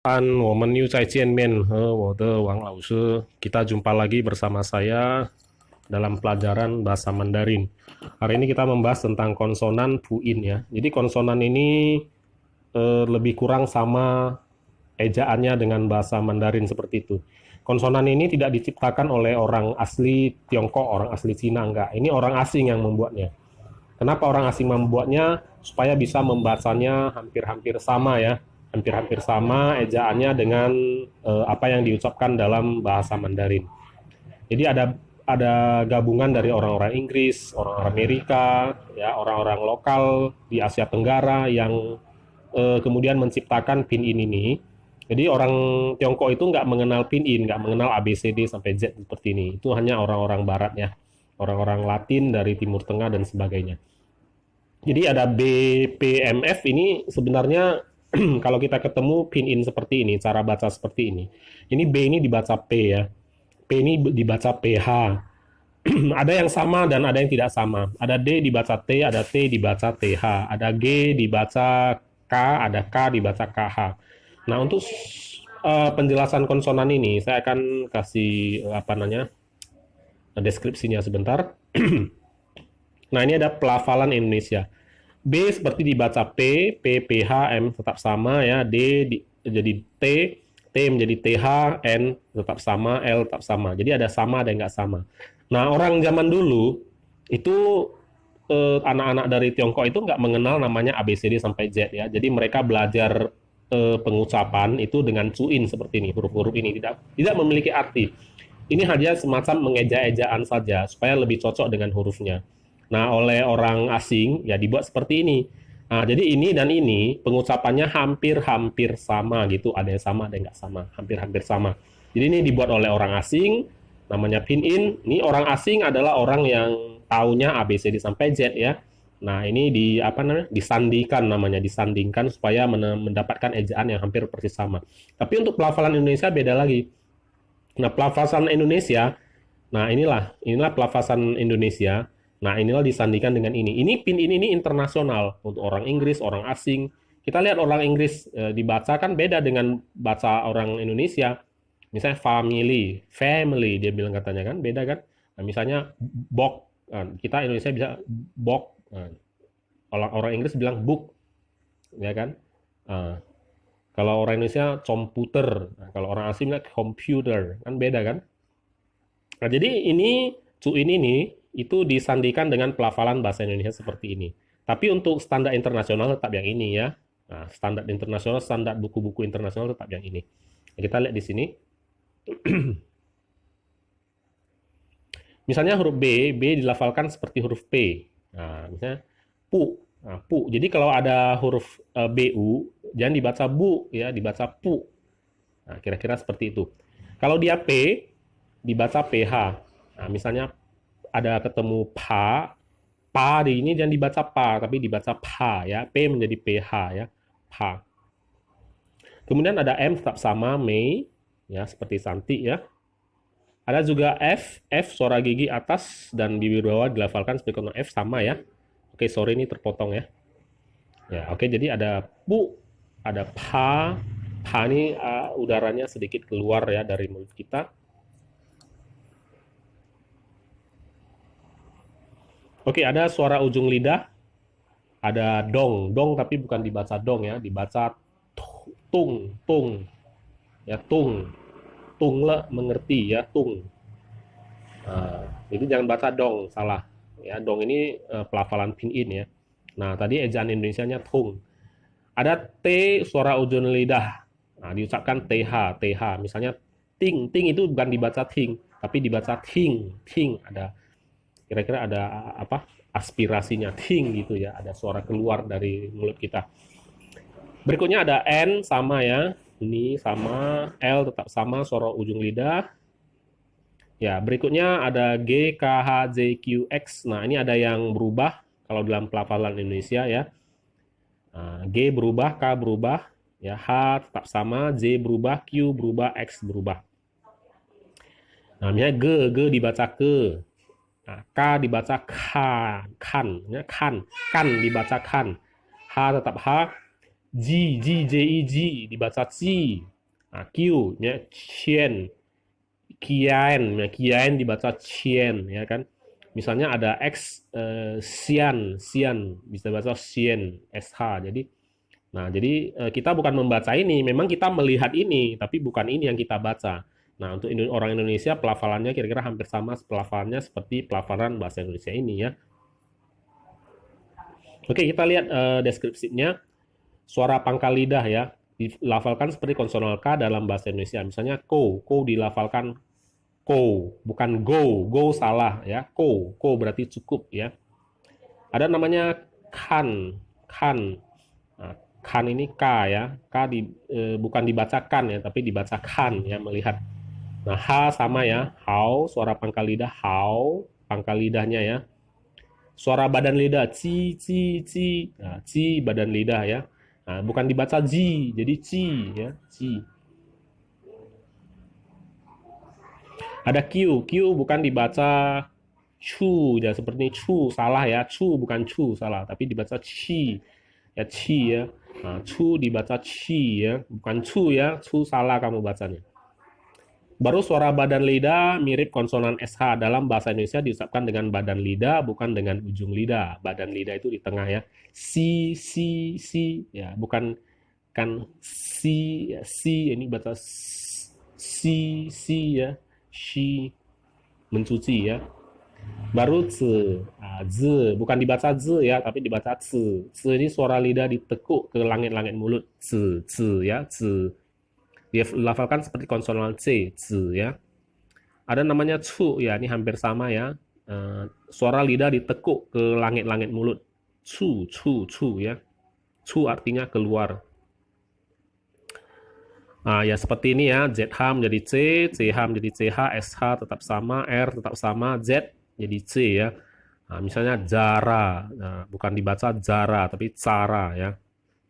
我们又再见面和我的王老师. Kita jumpa lagi bersama saya dalam pelajaran bahasa Mandarin. Hari ini kita membahas tentang konsonan puin ya. Jadi konsonan ini lebih kurang sama ejaannya dengan bahasa Mandarin seperti itu. Konsonan ini tidak diciptakan oleh orang asli Tiongkok, orang asli Cina, enggak. Ini orang asing yang membuatnya. Kenapa orang asing membuatnya? Supaya bisa membacanya hampir-hampir sama ya. Hampir-hampir sama ejaannya dengan apa yang diucapkan dalam bahasa Mandarin. Jadi ada gabungan dari orang-orang Inggris, orang-orang Amerika, ya orang-orang lokal di Asia Tenggara yang kemudian menciptakan pinyin ini. Jadi orang Tiongkok itu nggak mengenal pinyin, nggak mengenal ABCD sampai Z seperti ini. Itu hanya orang-orang Barat ya, orang-orang Latin dari Timur Tengah dan sebagainya. Jadi ada BPMF ini sebenarnya kalau kita ketemu pinyin seperti ini, cara baca seperti ini. Ini B ini dibaca P ya. P ini dibaca PH. Ada yang sama dan ada yang tidak sama. Ada D dibaca T, ada T dibaca TH. Ada G dibaca K, ada K dibaca KH. Nah, untuk penjelasan konsonan ini saya akan kasih deskripsinya sebentar. Nah, ini ada pelafalan Indonesia. B seperti dibaca P, P, PH, M tetap sama ya, jadi T, T menjadi TH, N tetap sama, L tetap sama. Jadi ada sama, ada yang nggak sama. Nah, orang zaman dulu itu anak-anak dari Tiongkok itu nggak mengenal namanya ABCD sampai Z ya. Jadi mereka belajar pengucapan itu dengan cuin seperti ini, huruf-huruf ini tidak memiliki arti. Ini hanya semacam mengeja-ejaan saja supaya lebih cocok dengan hurufnya. Nah, oleh orang asing ya dibuat seperti ini. Nah, jadi ini dan ini pengucapannya hampir-hampir sama gitu, ada yang sama, ada yang nggak sama, hampir-hampir sama. Jadi ini dibuat oleh orang asing, namanya pinyin. Ini orang asing adalah orang yang taunya ABCD sampai Z ya. Nah, ini disandingkan supaya mendapatkan ejaan yang hampir persis sama. Tapi untuk pelafalan Indonesia beda lagi. Nah, pelafalan Indonesia, nah inilah pelafalan Indonesia. Nah, inilah disandingkan dengan ini. Ini pinyin ini internasional untuk orang Inggris, orang asing. Kita lihat orang Inggris dibaca kan beda dengan baca orang Indonesia. Misalnya family dia bilang katanya kan beda kan. Nah, misalnya book, kita Indonesia bisa book. Orang Inggris bilang book, ya kan? Kalau orang Indonesia komputer, kalau orang asing bilang computer, kan beda kan? Nah, jadi cuin ini itu disandingkan dengan pelafalan bahasa Indonesia seperti ini. Tapi untuk standar internasional tetap yang ini ya. Nah, standar internasional, standar buku-buku internasional tetap yang ini. Nah, kita lihat di sini. Misalnya huruf B dilafalkan seperti huruf P. Nah, misalnya pu. Nah, pu. Jadi kalau ada huruf BU, jangan dibaca bu ya, dibaca pu. Nah, kira-kira seperti itu. Kalau dia P, dibaca PH. Nah, misalnya ada ketemu pa di ini jangan dibaca pa, tapi dibaca pa ya. P menjadi PH ya, pa. Kemudian ada M tetap sama, Mei, ya seperti Santi ya. Ada juga F suara gigi atas dan bibir bawah dilafalkan seperti konsonan F sama ya. Oke, sorry ini terpotong ya. Ya, oke, jadi ada pu, ada pa ini udaranya sedikit keluar ya dari mulut kita. Oke, ada suara ujung lidah, ada dong tapi bukan dibaca dong ya, dibaca tung, ya tung le mengerti ya tung. Nah, jadi jangan baca dong, salah ya. Dong ini pelafalan pinyin ya. Nah, tadi ejaan Indonesianya tung. Ada T suara ujung lidah. Nah, diucapkan TH. Misalnya ting itu bukan dibaca ting, tapi dibaca ting. Ada kira-kira ada aspirasinya ting gitu ya, ada suara keluar dari mulut kita. Berikutnya ada N sama ya, ini sama, L tetap sama suara ujung lidah ya. Berikutnya ada G, K, H, J, Q, X. Nah, ini ada yang berubah kalau dalam pelafalan Indonesia ya. Nah, G berubah, K berubah ya, H tetap sama, J berubah, Q berubah, X berubah. Nah, misalnya G dibaca ke. Nah, K dibaca kan ya, kan dibaca kan. H tetap H, J, J, I, G dibaca ci. Nah, Q ya, Chien, Kian, ya, Kian dibaca Chien ya kan. Misalnya ada X Xian, Xian bisa baca Xian, SH. Jadi kita bukan membaca ini, memang kita melihat ini, tapi bukan ini yang kita baca. Nah, untuk orang Indonesia pelafalannya kira-kira hampir sama pelafalannya seperti pelafalan bahasa Indonesia ini ya. Oke, kita lihat deskripsinya. Suara pangkal lidah ya, dilafalkan seperti konsonantal K dalam bahasa Indonesia. Misalnya ko dilafalkan ko, bukan go salah ya. Ko berarti cukup ya. Ada namanya kan. Nah, kan ini K ya. Bukan dibacakan ya, tapi dibacakan ya, melihat. Nah, H sama ya. Hao, suara pangkal lidah hao, pangkal lidahnya ya. Suara badan lidah ci. Nah, ci badan lidah ya. Nah, bukan dibaca ji, jadi ci ya, ci. Ada Q bukan dibaca chu ya, seperti chu salah ya, chu bukan chu salah, tapi dibaca chi ya, chi ya. Nah, chu dibaca chi ya, bukan chu ya, chu salah kamu bacanya. Baru suara badan lidah mirip konsonan SH. Dalam bahasa Indonesia diucapkan dengan badan lidah, bukan dengan ujung lidah. Badan lidah itu di tengah ya. Si ya, bukan kan si ya, si ini baca si ya, si mencuci ya. Baru z, bukan dibaca z ya, tapi dibaca z. Z ini suara lidah ditekuk ke langit-langit mulut. Z ya, z. Dilafalkan seperti konsonantal C, z ya. Ada namanya cu ya, ini hampir sama ya. Suara lidah ditekuk ke langit-langit mulut. Cu ya. Cu artinya keluar. Ya seperti ini ya, ZH menjadi C, CH menjadi CH, SH tetap sama, R tetap sama, Z jadi C ya. Nah, misalnya Jara, bukan dibaca Jara, tapi Cara ya.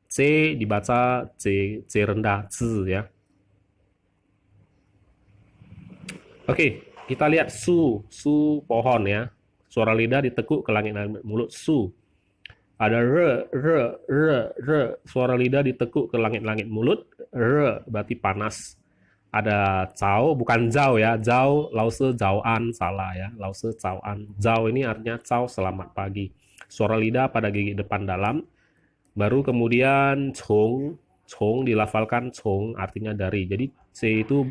C dibaca C rendah, Z ya. Oke, kita lihat su pohon ya. Suara lidah ditekuk ke langit-langit mulut, su. Ada re, suara lidah ditekuk ke langit-langit mulut, re berarti panas. Ada cao, bukan jao ya, jao, lause, jaoan, salah ya, lause, caoan. Jao ini artinya cao, selamat pagi. Suara lidah pada gigi depan dalam, baru kemudian cong dilafalkan cong, artinya dari. Jadi C itu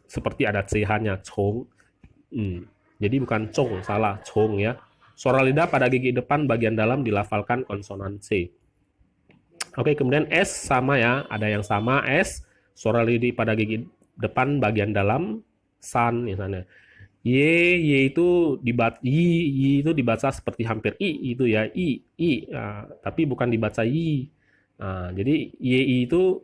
seperti ada CH-nya, cong. Jadi bukan cong, salah, cong ya. Suara lidah pada gigi depan bagian dalam dilafalkan konsonan C. Oke, kemudian S sama ya, ada yang sama S, suara lidah pada gigi depan bagian dalam, san misalnya. Y itu dibaca seperti hampir I itu ya, I. Tapi bukan dibaca Y. Jadi Y itu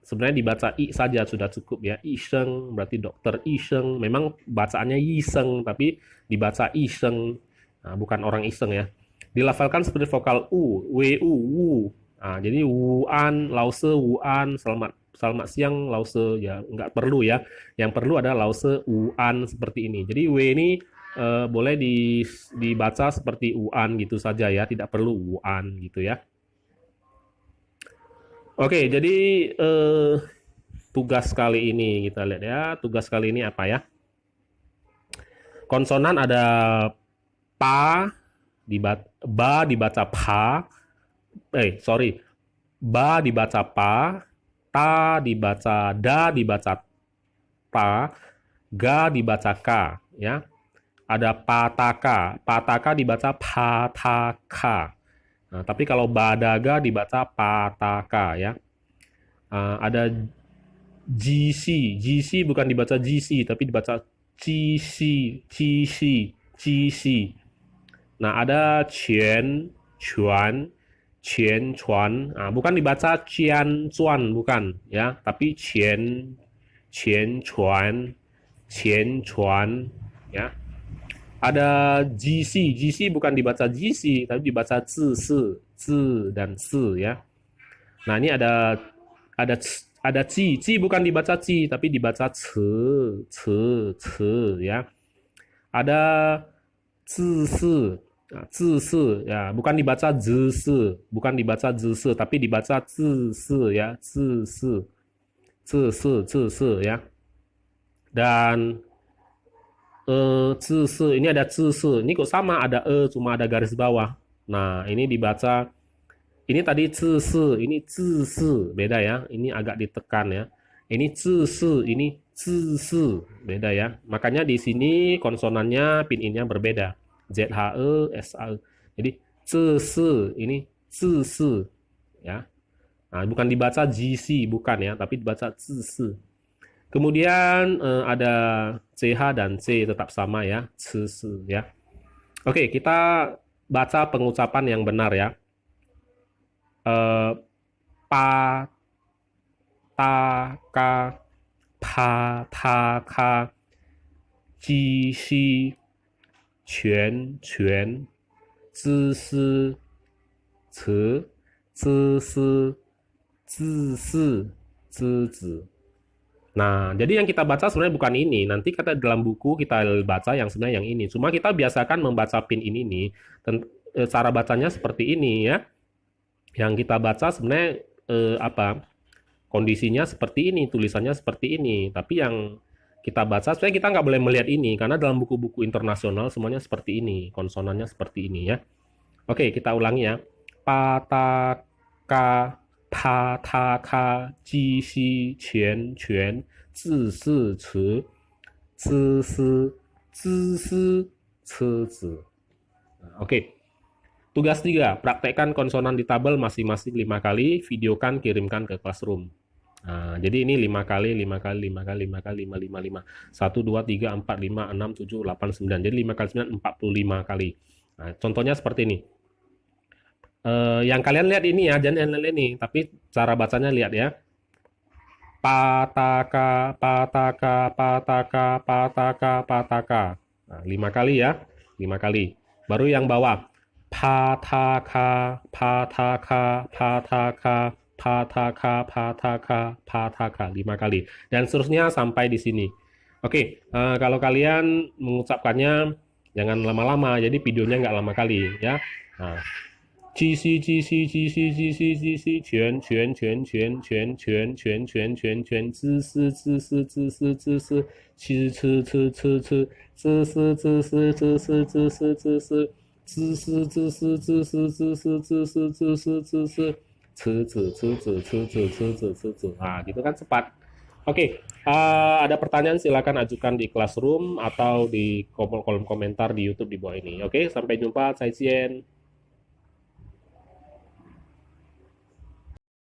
sebenarnya dibaca I saja sudah cukup ya. Isheng berarti dokter Isheng. Memang bacaannya Yiseng tapi dibaca Isheng. Bukan orang iseng ya. Dilafalkan seperti vokal U, wu. Jadi wuan, lause, wuan, selamat siang, lause ya nggak perlu ya. Yang perlu ada lause wuan seperti ini. Jadi W ini boleh dibaca seperti wuan gitu saja ya, tidak perlu wuan gitu ya. Oke, jadi tugas kali ini kita lihat ya. Tugas kali ini apa ya? Konsonan ada pa, ba dibaca pa. Ba dibaca pa, ta dibaca da dibaca ta, ga dibaca ka ya. Ada pataka dibaca pataka. Nah, tapi kalau badaga dibaca pataka ya. Ada GC bukan dibaca GC tapi dibaca GC. Nah, ada Qian, Chuan. Bukan dibaca Qian Chuan bukan ya, tapi Qian Chuan ya. Ada GC bukan dibaca GC tapi dibaca zi dan si ya. Nah, ini ada ci bukan dibaca ci tapi dibaca ce ya. Ada zi ya, bukan dibaca zi, bukan dibaca zi tapi dibaca zi ya, zi. zisi ya. Dan zisi ini ada zisi. Ini kok sama ada cuma ada garis bawah. Nah, ini dibaca ini tadi zisi, ini zisi, beda ya. Ini agak ditekan ya. Ini zisi, ini zisi, beda ya. Makanya di sini konsonannya pinyin-nya berbeda. ZHE, SAE. Jadi zisi, ini zisi ya. Nah, bukan dibaca GC, bukan ya, tapi dibaca zisi. Kemudian ada CH dan C tetap sama ya, zisi ya. Oke, kita baca pengucapan yang benar ya. Pa ta ka pa ta ka ji xi quan quan zi si ci zi si zi si zi zi. Nah, jadi yang kita baca sebenarnya bukan ini. Nanti kata dalam buku kita baca yang sebenarnya yang ini. Cuma kita biasakan membaca pinyin ini. Cara bacanya seperti ini ya. Yang kita baca sebenarnya kondisinya seperti ini, tulisannya seperti ini. Tapi yang kita baca sebenarnya kita nggak boleh melihat ini karena dalam buku-buku internasional semuanya seperti ini, konsonannya seperti ini ya. Oke, kita ulangi ya. Pa ta ka pa ta ka ji xi quan quan zi si ci zi si zi si ci zi. Oke. Tugas 3, praktekkan konsonan di tabel masing-masing 5 kali, videokan, kirimkan ke Classroom. Nah, jadi ini 5 kali, 5 kali, 5 kali, 5 kali, 5, 5, 5. 1, 2, 3, 4, 5, 6, 7, 8, 9. Jadi 5 kali 9, 45 kali. Nah, contohnya seperti ini. Yang kalian lihat ini ya, jangan lihat ini. Tapi cara bacanya lihat ya. Pataka, pataka, pataka, pataka, pataka. Nah, 5 kali ya. 5 kali. Baru yang bawah. Pataka, pataka, pataka, pataka, pataka, pataka, 5 kali. Dan seterusnya sampai di sini. Oke, kalau kalian mengucapkannya jangan lama-lama, jadi videonya nggak lama kali ya. Nah, GC GC GC GC GC 全全全全全全全全全全知识知识知识知识吃吃吃吃吃知识知识知识知识知识知识知识知识知识知识知识知识吃子吃子吃子吃子吃子ah gitu kan cepat. Oke, ada pertanyaan silakan ajukan di Classroom atau di kolom komentar di YouTube di bawah ini. Oke, sampai jumpa, 再见.